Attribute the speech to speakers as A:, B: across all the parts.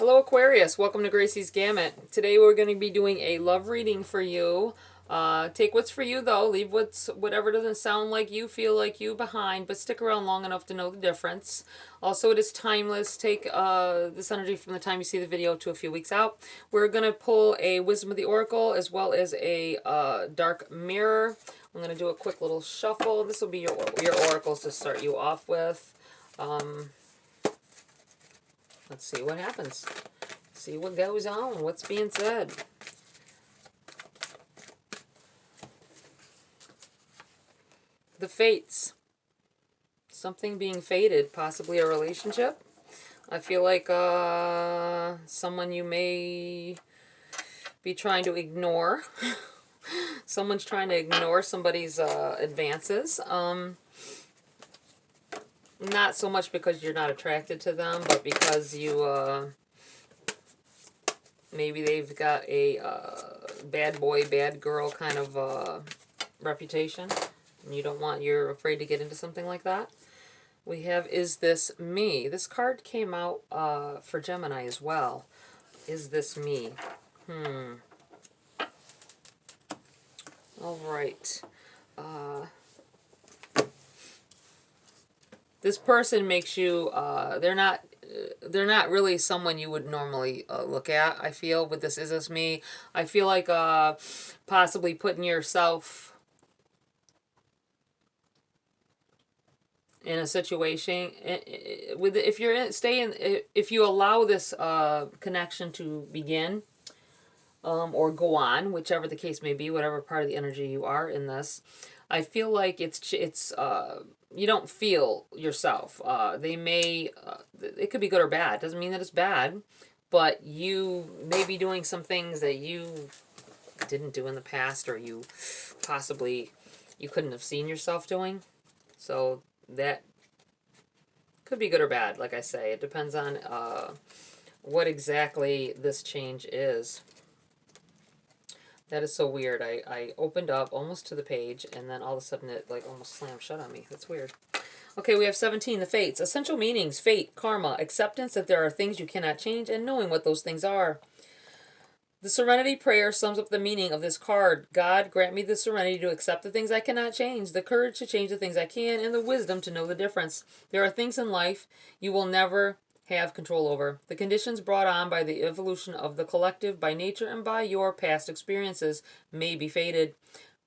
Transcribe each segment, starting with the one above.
A: Hello Aquarius, welcome to Gracie's Gamut. Today we're going to be doing a love reading for you. Take what's for you though, leave whatever doesn't sound like you, feel like you behind, but stick around long enough to know the difference. Also, it is timeless. Take this energy from the time you see the video to a few weeks out. We're going to pull a Wisdom of the Oracle as well as a Dark Mirror. I'm going to do a quick little shuffle. This will be your oracles to start you off with. Let's see what happens. See what goes on. What's being said. The fates. Something being fated. Possibly a relationship. I feel like someone you may be trying to ignore. Someone's trying to ignore somebody's advances. Not so much because you're not attracted to them, but because you, maybe they've got a bad boy, bad girl kind of reputation. And you don't want, you're afraid to get into something like that. We have Is This Me? This card came out for Gemini as well. Is this me? All right. This person makes you, they're not really someone you would normally look at, I feel, with this Is This Me. I feel like possibly putting yourself in a situation, with if you're in, if you allow this connection to begin, or go on, whichever the case may be, whatever part of the energy you are in this, I feel like it's you don't feel yourself. They may, it could be good or bad. Doesn't mean that it's bad, but you may be doing some things that you didn't do in the past, or you possibly, you couldn't have seen yourself doing. So that could be good or bad. Like I say, it depends on what exactly this change is. That is so weird. I opened up almost to the page, and then all of a sudden it like almost slammed shut on me. That's weird. Okay, we have 17, the fates. Essential meanings: fate, karma, acceptance that there are things you cannot change, and knowing what those things are. The Serenity Prayer sums up the meaning of this card. God, grant me the serenity to accept the things I cannot change, the courage to change the things I can, and the wisdom to know the difference. There are things in life you will never have control over. The conditions brought on by the evolution of the collective, by nature, and by your past experiences may be fated,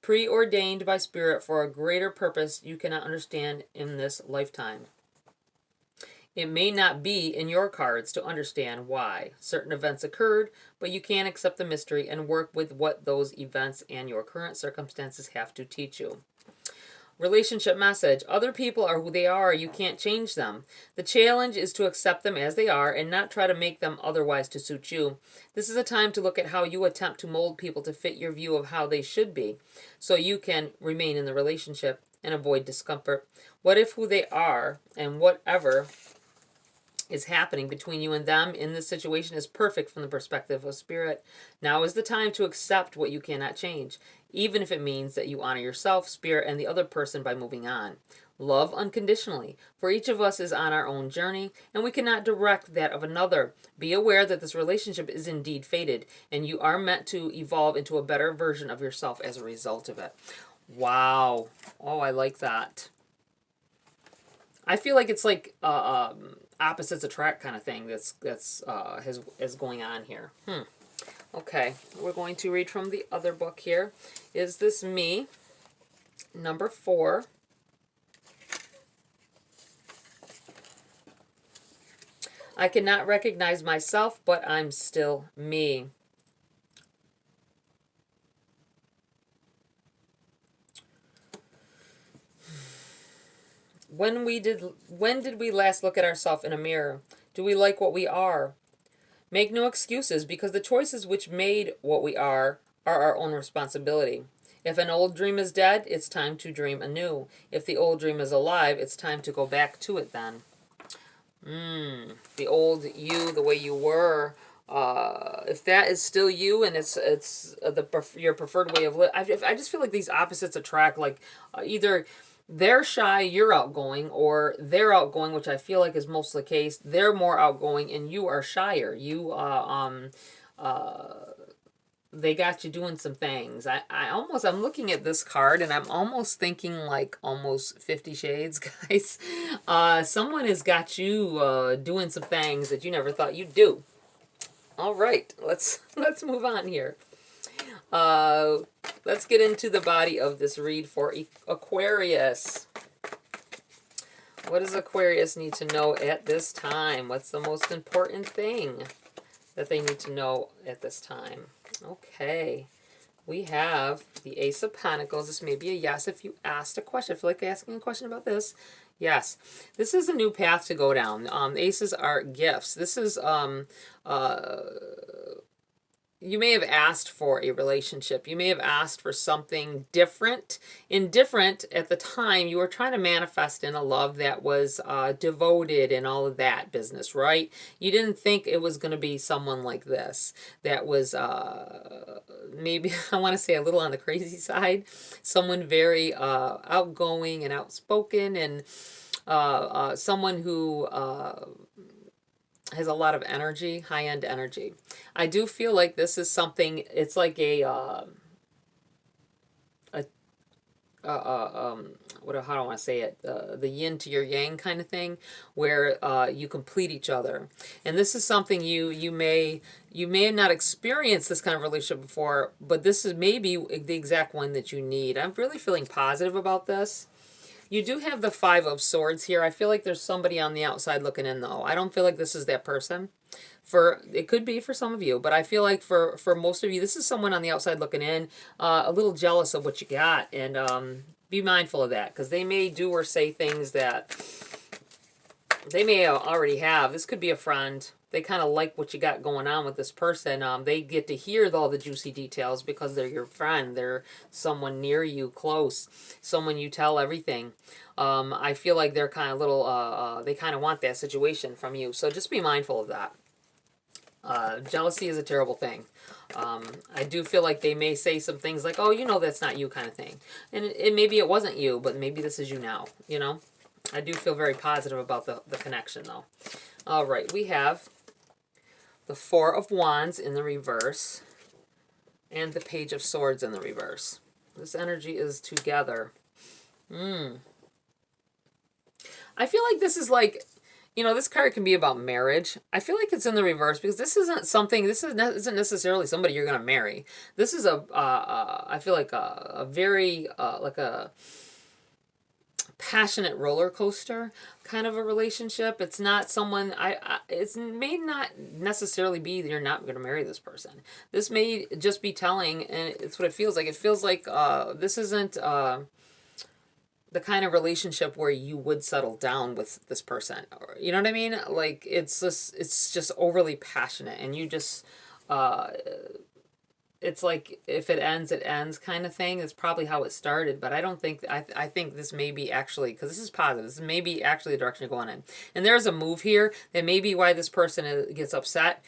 A: preordained by spirit for a greater purpose you cannot understand in this lifetime. It may not be in your cards to understand why certain events occurred, but you can accept the mystery and work with what those events and your current circumstances have to teach you. Relationship message: other people are who they are. You can't change them. The challenge is to accept them as they are and not try to make them otherwise to suit you. This is a time to look at how you attempt to mold people to fit your view of how they should be, so you can remain in the relationship and avoid discomfort. What if who they are and whatever is happening between you and them in this situation is perfect from the perspective of spirit? Now is the time to accept what you cannot change, even if it means that you honor yourself, spirit, and the other person by moving on. Love unconditionally, for each of us is on our own journey, and we cannot direct that of another. Be aware that this relationship is indeed fated, and you are meant to evolve into a better version of yourself as a result of it. Wow. Oh, I like that. I feel like it's like opposites attract kind of thing that's is going on here. Okay, we're going to read from the other book here. Is This Me? Number 4. I cannot recognize myself, but I'm still me. When did we last look at ourselves in a mirror? Do we like what we are? Make no excuses, because the choices which made what we are our own responsibility. If an old dream is dead, it's time to dream anew. If the old dream is alive, it's time to go back to it then. The old you, the way you were, if that is still you and it's your preferred way of living, I just feel like these opposites attract. Like either they're shy, you're outgoing, or they're outgoing, which I feel like is most of the case. They're more outgoing, and you are shyer. They got you doing some things. I'm looking at this card and I'm almost thinking like almost 50 Shades, guys. Someone has got you doing some things that you never thought you'd do. All right, let's move on here. Let's get into the body of this read for Aquarius. What does Aquarius need to know at this time? What's the most important thing that they need to know at this time? Okay. We have the Ace of Pentacles. This may be a yes if you asked a question. I feel like asking a question about this. Yes. This is a new path to go down. Aces are gifts. This is you may have asked for a relationship. You may have asked for something different. Indifferent at the time, you were trying to manifest in a love that was devoted and all of that business, right? You didn't think it was going to be someone like this that was maybe, I want to say, a little on the crazy side. Someone very outgoing and outspoken, and someone who has a lot of energy, high-end energy. I do feel like this is something, it's like how do I want to say it? The yin to your yang kind of thing, where you complete each other. And this is something you may have not experienced this kind of relationship before, but this is maybe the exact one that you need. I'm really feeling positive about this. You do have the Five of Swords here. I feel like there's somebody on the outside looking in, though. I don't feel like this is that person. It could be for some of you, but I feel like for most of you, this is someone on the outside looking in, a little jealous of what you got, and be mindful of that, because they may do or say things that they may already have. This could be a friend. They kind of like what you got going on with this person. They get to hear all the juicy details because they're your friend. They're someone near you, close, someone you tell everything. I feel like they're kind of little, they kind of want that situation from you. So just be mindful of that. Jealousy is a terrible thing. I do feel like they may say some things like, oh, you know, that's not you kind of thing. And maybe it wasn't you, but maybe this is you now, you know. I do feel very positive about the connection, though. All right, we have the Four of Wands in the reverse and the Page of Swords in the reverse. This energy is together. I feel like this is like, you know, this card can be about marriage. I feel like it's in the reverse because this isn't something, isn't necessarily somebody you're going to marry. This is I feel like a very, like a passionate roller coaster kind of a relationship. It's not someone, it may not necessarily be that you're not going to marry this person. This may just be telling, and it's what it feels like. It feels like this isn't the kind of relationship where you would settle down with this person. You know what I mean? Like, it's just overly passionate, and you just, it's like, if it ends kind of thing. It's probably how it started, but I don't think, I think this may be actually, because this is positive, this may be actually the direction you're going in. And there's a move here that may be why this person gets upset,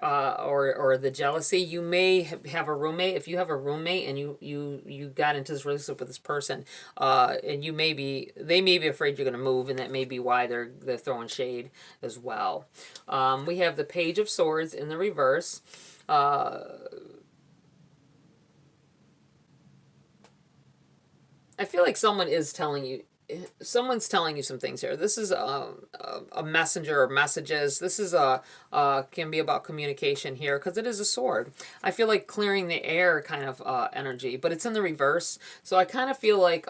A: or the jealousy. You may have a roommate. If you have a roommate and you got into this relationship with this person, and they may be afraid you're going to move, and that may be why they're throwing shade as well. We have the Page of Swords in the reverse. I feel like someone's telling you some things here. This is a messenger or messages. This is can be about communication here because it is a sword. I feel like clearing the air kind of energy, but it's in the reverse. So I kind of feel like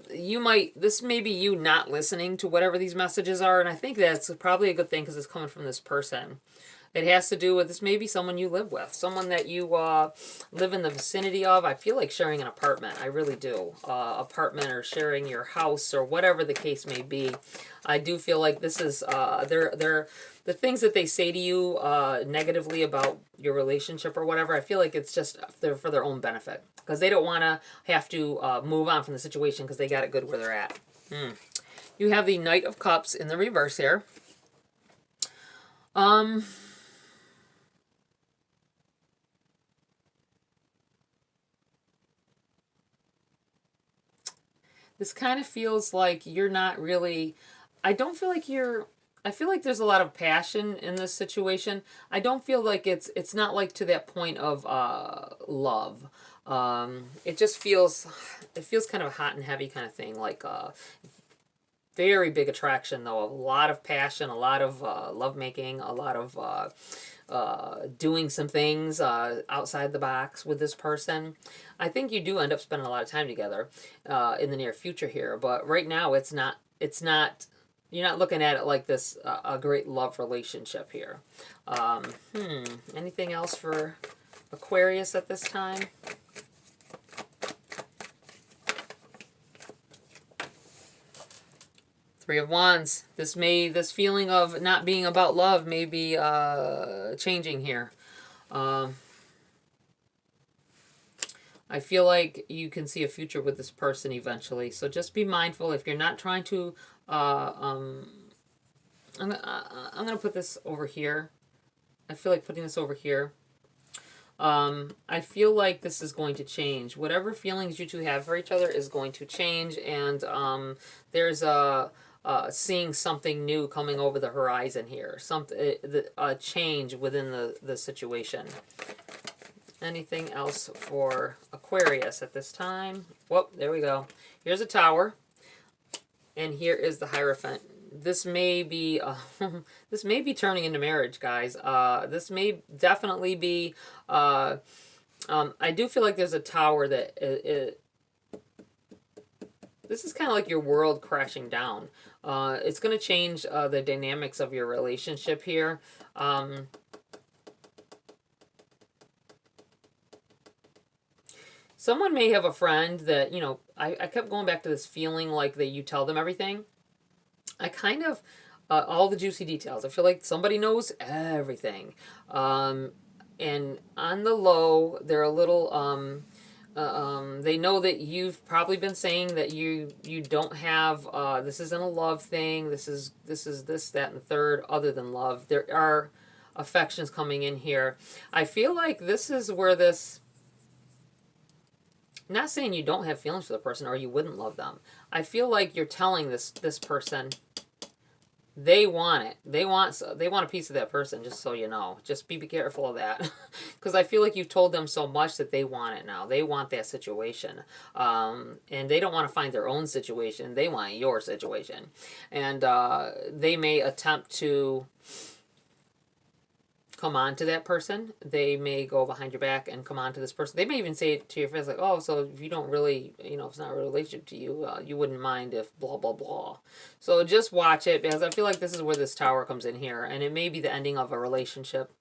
A: this may be you not listening to whatever these messages are, and I think that's probably a good thing because it's coming from this person. It has to do with, this may be someone you live with, someone that you live in the vicinity of. I feel like sharing an apartment. I really do. Apartment, or sharing your house, or whatever the case may be. I do feel like this is, they're the things that they say to you negatively about your relationship or whatever. I feel like it's just for their own benefit, because they don't want to have to move on from the situation because they got it good where they're at. You have the Knight of Cups in the reverse here. This kind of feels like you're not really, I don't feel like you're, I feel like there's a lot of passion in this situation. I don't feel like it's not like to that point of love. It just feels, it feels kind of a hot and heavy kind of thing, like very big attraction though, a lot of passion, a lot of lovemaking, a lot of doing some things outside the box with this person. I think you do end up spending a lot of time together in the near future here, but right now it's not. It's not. You're not looking at it like this a great love relationship here. Anything else for Aquarius at this time? Three of Wands. This feeling of not being about love may be changing here. I feel like you can see a future with this person eventually. So just be mindful if you're not trying to. I'm gonna put this over here. I feel like putting this over here. I feel like this is going to change. Whatever feelings you two have for each other is going to change, and there's a. Seeing something new coming over the horizon here, a change within the situation. Anything else for Aquarius at this time? Whoop, there we go. Here's a Tower, and here is the Hierophant. This may be this may be turning into marriage, guys. This may definitely be. I do feel like there's a Tower that this is kind of like your world crashing down. It's going to change the dynamics of your relationship here. Someone may have a friend that, you know, I kept going back to this feeling like that you tell them everything. I kind of, all the juicy details. I feel like somebody knows everything. And on the low, they're a little, they know that you've probably been saying that you don't have this isn't a love thing. This is this, that, and the third other than love. There are affections coming in here. I feel like this is where this. I'm not saying you don't have feelings for the person or you wouldn't love them. I feel like you're telling this person they want it. They want a piece of that person, just so you know. Just be careful of that. Because I feel like you've told them so much that they want it now. They want that situation. And they don't want to find their own situation. They want your situation. And they may attempt to come on to that person. They may go behind your back and come on to this person. They may even say it to your face like, oh, so if you don't really, you know, if it's not a relationship to you, you wouldn't mind if blah, blah, blah. So just watch it, because I feel like this is where this Tower comes in here, and it may be the ending of a relationship,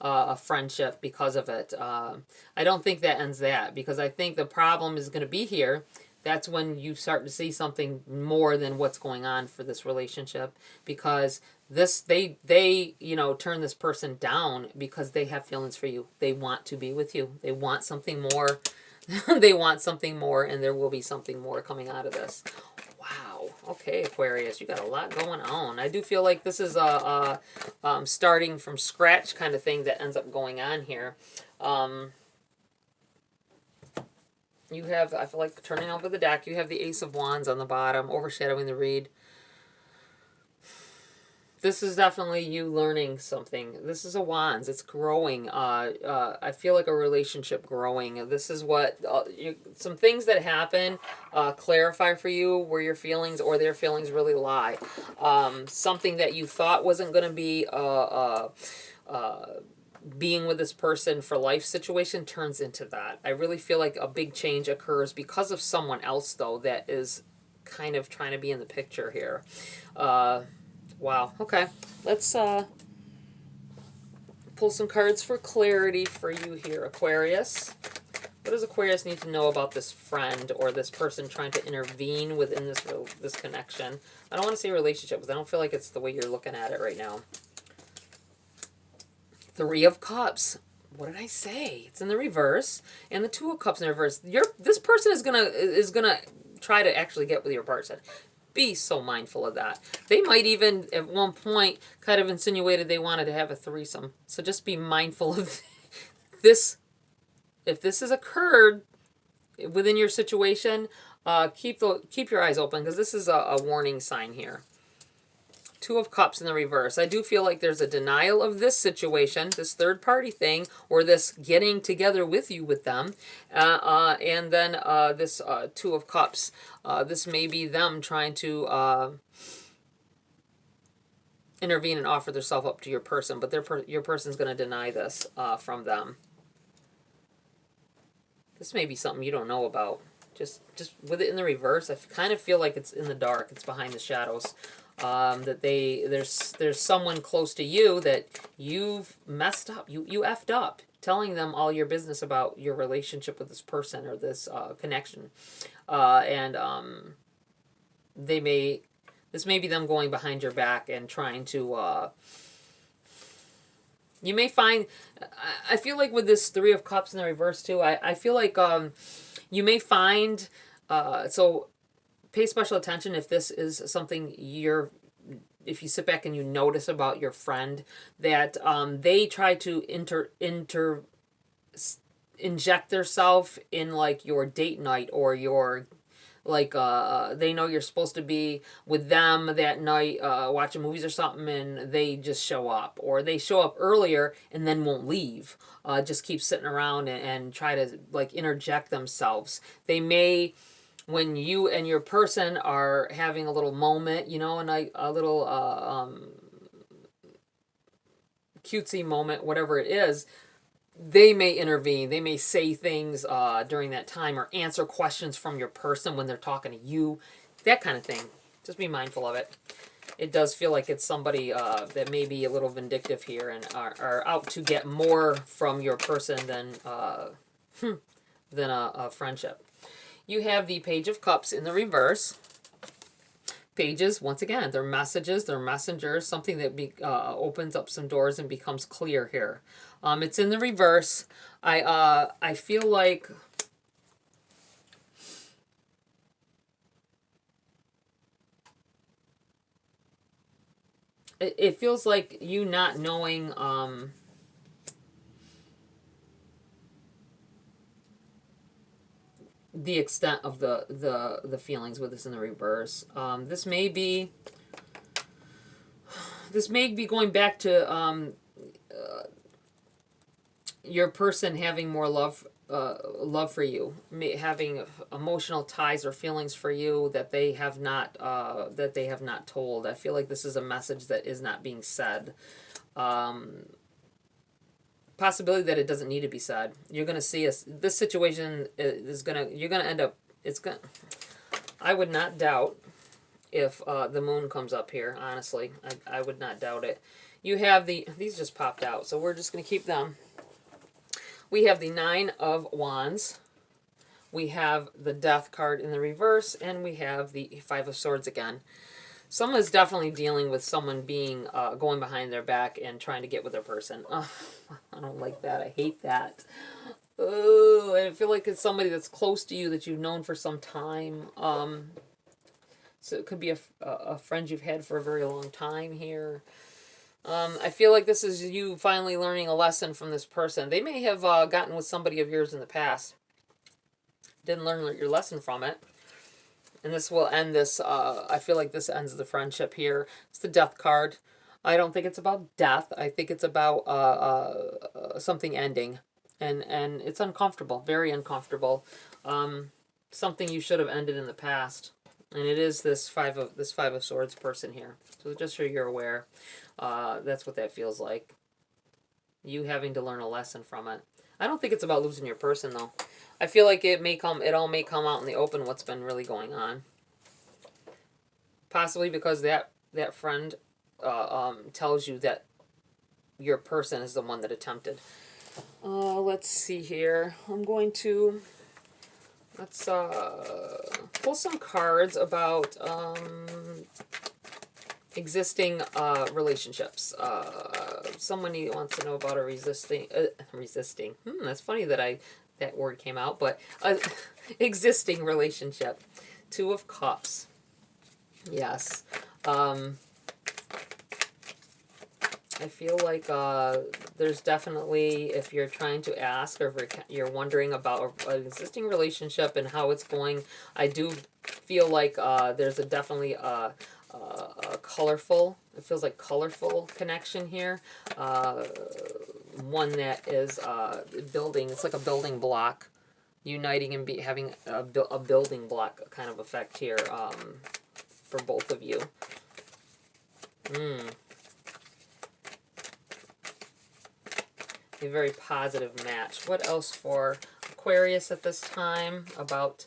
A: a friendship because of it. I don't think that ends that, because I think the problem is going to be here. That's when you start to see something more than what's going on for this relationship, because they you know, turn this person down because they have feelings for you. They want to be with you. They want something more. They want something more, and there will be something more coming out of this. Wow. Okay, Aquarius, you got a lot going on. I do feel like this is a starting from scratch kind of thing that ends up going on here. You have, I feel like, turning over the deck, you have the Ace of Wands on the bottom, overshadowing the reed. This is definitely you learning something. This is a Wands. It's growing. I feel like a relationship growing. This is what, some things that happen clarify for you where your feelings or their feelings really lie. Something that you thought wasn't going to be being with this person for life situation turns into that. I really feel like a big change occurs because of someone else, though, that is kind of trying to be in the picture here. Wow. Okay. Let's pull some cards for clarity for you here, Aquarius. What does Aquarius need to know about this friend or this person trying to intervene within this connection? I don't want to say relationship because I don't feel like it's the way you're looking at it right now. Three of Cups. What did I say? It's in the reverse, and the Two of Cups in the reverse. This person is gonna try to actually get with your person. Be so mindful of that. They might even at one point kind of insinuated they wanted to have a threesome. So just be mindful of this. If this has occurred within your situation, Keep your eyes open, because this is a warning sign here. Two of Cups in the reverse. I do feel like there's a denial of this situation, this third party thing, or this getting together with you with them. And then this Two of Cups. This may be them trying to intervene and offer themselves up to your person, but your person's going to deny this from them. This may be something you don't know about. Just with it in the reverse, I kind of feel like it's in the dark. It's behind the shadows. That there's someone close to you that you've messed up. You effed up, telling them all your business about your relationship with this person or this connection, and this may be them going behind your back and trying to. You may find, I feel like with this Three of Cups in the reverse too, I feel like you may find, so pay special attention if this is something if you sit back and you notice about your friend, that they try to inject themselves in like your date night, or your like they know you're supposed to be with them that night watching movies or something, and they just show up, or they show up earlier and then won't leave, just keep sitting around and try to like interject themselves. They may, when you and your person are having a little moment, you know, and a little cutesy moment, whatever it is, they may intervene. They may say things during that time, or answer questions from your person when they're talking to you, that kind of thing. Just be mindful of it. It does feel like it's somebody that may be a little vindictive here and are out to get more from your person than a friendship. You have the Page of Cups in the reverse. Pages, once again, they're messages, they're messengers, something that opens up some doors and becomes clear here. It's in the reverse. I feel like it feels like you not knowing the extent of the feelings with this in the reverse. This may be going back to your person having more love for you, having emotional ties or feelings for you that they have not told. I feel like this is a message that is not being said. Possibility that it doesn't need to be said. You're going to see this situation is going to, you're going to end up, I would not doubt if the moon comes up here, honestly. I would not doubt it. You have these just popped out, so we're just going to keep them. We have the Nine of Wands. We have the Death card in the reverse, and we have the Five of Swords again. Someone is definitely dealing with someone being going behind their back and trying to get with their person. I don't like that. I hate that. Oh, I feel like it's somebody that's close to you that you've known for some time. So it could be a friend you've had for a very long time here. I feel like this is you finally learning a lesson from this person. They may have gotten with somebody of yours in the past. Didn't learn your lesson from it. And this will end this, I feel like this ends the friendship here. It's the Death card. I don't think it's about death. I think it's about something ending. And it's uncomfortable, very uncomfortable. Something you should have ended in the past. And it is this Five of Swords person here. So just so you're aware, that's what that feels like. You having to learn a lesson from it. I don't think it's about losing your person, though. I feel like it all may come out in the open what's been really going on. Possibly because that friend tells you that your person is the one that attempted. Let's see here. I'm going to let's pull some cards about existing relationships. Somebody wants to know about a resisting. That's funny that that word came out, but existing relationship. Two of Cups. Yes. I feel like there's definitely, if you're trying to ask or if you're wondering about an existing relationship and how it's going, I do feel like there's definitely a colorful, it feels like colorful connection here. One that is building, it's like a building block, uniting and having a building block kind of effect here for both of you. A very positive match. What else for Aquarius at this time about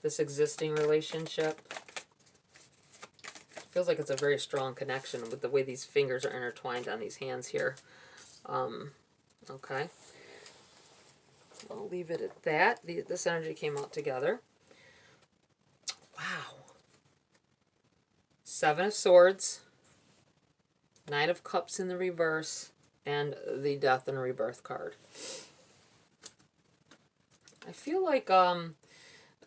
A: this existing relationship? Feels like it's a very strong connection with the way these fingers are intertwined on these hands here. Okay. I'll leave it at that. This energy came out together. Wow. 7 of Swords, 9 of Cups in the reverse, and the Death and Rebirth card. I feel like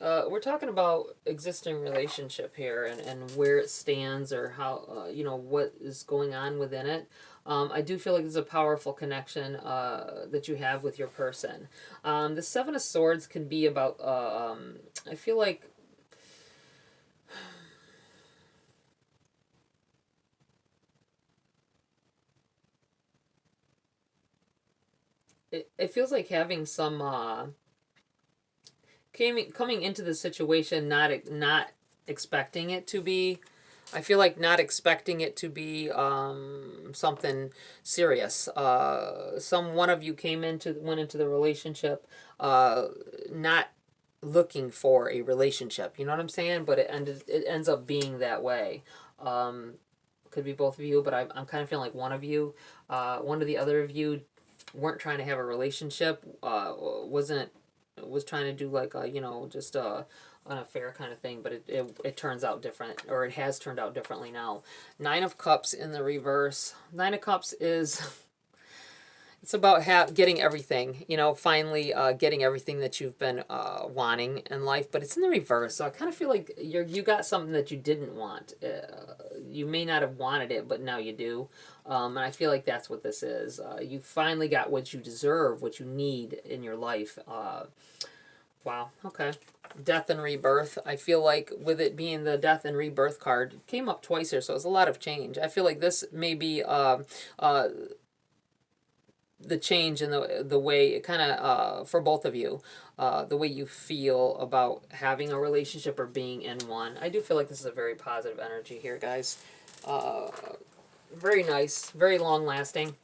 A: we're talking about existing relationship here and where it stands or how, you know, what is going on within it. I do feel like there's a powerful connection that you have with your person. The 7 of Swords can be about, I feel like, it feels like having some coming into the situation not expecting it to be. I feel like not expecting it to be something serious. One of you went into the relationship not looking for a relationship. You know what I'm saying? But it ends up being that way. Could be both of you, but I'm kind of feeling like one of you, one of the other of you, weren't trying to have a relationship. Was trying to do like a, you know, just an affair kind of thing, but it turns out different, or it has turned out differently now. 9 of Cups in the reverse. 9 of Cups is, it's about getting everything, you know, finally getting everything that you've been wanting in life, but it's in the reverse. So I kind of feel like you got something that you didn't want. You may not have wanted it, but now you do. And I feel like that's what this is. You finally got what you deserve, what you need in your life. Wow, okay. Death and Rebirth. I feel like with it being the Death and Rebirth card, it came up twice here, so it's a lot of change. I feel like this may be the change in the way it kind of, for both of you, the way you feel about having a relationship or being in one. I do feel like this is a very positive energy here, guys. Very nice, very long lasting.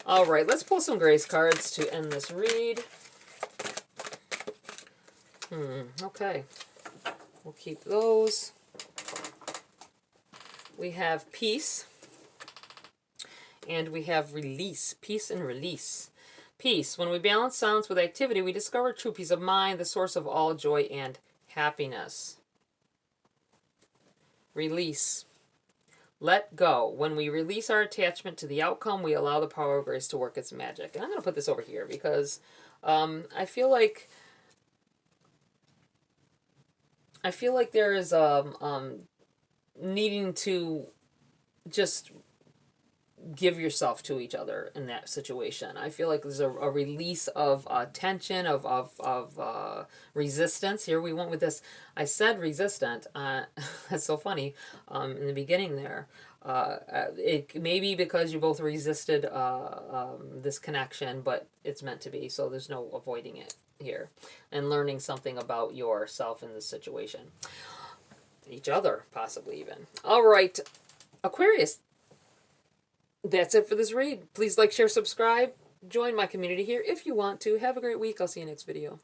A: All right, let's pull some Grace cards to end this read. Okay. We'll keep those. We have Peace. And we have Release. Peace and Release. Peace. When we balance silence with activity, we discover true peace of mind, the source of all joy and happiness. Release. Let go. When we release our attachment to the outcome, we allow the power of grace to work its magic. And I'm going to put this over here because I feel like there is needing to just give yourself to each other in that situation. I feel like there's a release of tension, of resistance. Here we went with this. I said resistant. That's so funny in the beginning there. It may be because you both resisted this connection, but it's meant to be, so there's no avoiding it here. And learning something about yourself in this situation. Each other, possibly even. All right, Aquarius. That's it for this read. Please like, share, subscribe. Join my community here if you want to. Have a great week. I'll see you next video.